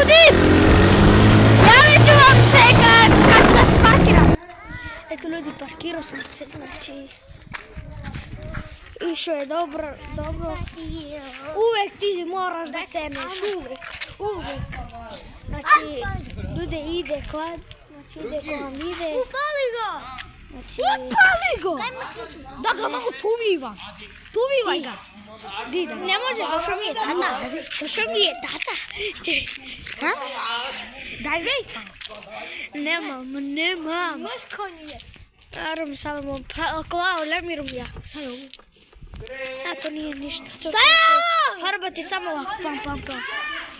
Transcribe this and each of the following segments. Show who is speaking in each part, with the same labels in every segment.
Speaker 1: Ljudi! Javit ću vam se kad da se parkiram. Eto ljudi, parkirao sam se, znači... Išao je dobro. Uvijek ti moraš da semeš, uvijek. Znači, ljudi ide kod, vam ide.
Speaker 2: Upali ga!
Speaker 1: Znači...
Speaker 2: Upali ga! Da ga malo tuvivaj ga.
Speaker 1: Dida, ne može, došao mi je tata. Ha? Daj vejta. Nemam.
Speaker 2: Znaš ko nije?
Speaker 1: Naravno, samo klao, lemirom ja. A to nije ništa. Farba ti samo ovako, pam.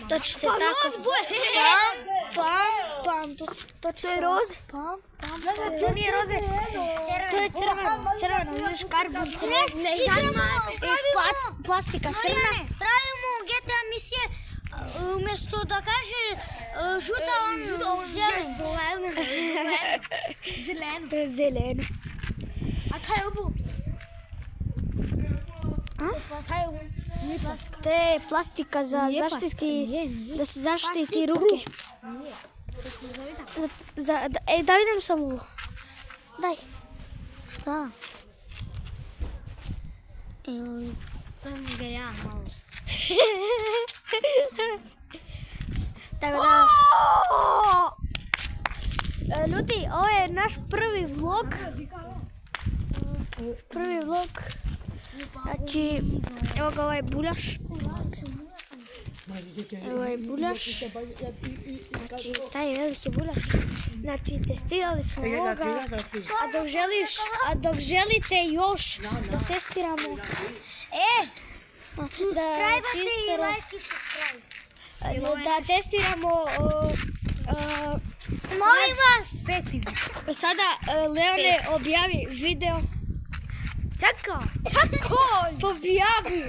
Speaker 1: To će se tako... Pam. To je roze. Pam. To nije roze. To je crveno. Vidiš karbon crveno. Plastika crvena.
Speaker 2: Pravimo GTA misije, umjesto da kaže žuta, on
Speaker 1: Zeleno.
Speaker 2: A kaj je ovo?
Speaker 1: To je plastika za zaštiti, da se zaštiti ruke. Da vidim samo ovo. Daj. Šta?
Speaker 2: Daj ga ja malo.
Speaker 1: Tako da... Ljudi, ovo je naš prvi vlog. Znači, evo ga ovaj buljaš. Znači, taj veliki buljaš. Znači, testirali smo ovoga. A dok želite još da testiramo...
Speaker 2: Subscribe-ate i like i subscribe.
Speaker 1: Da testiramo...
Speaker 2: Molim vas!
Speaker 1: Sada Leone objavi video.
Speaker 2: Čekaj!
Speaker 1: Objavi!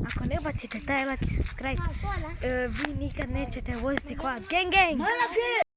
Speaker 2: Ako ne bacite taj like i subscribe, vi nikad nećete voziti kvad. Gang!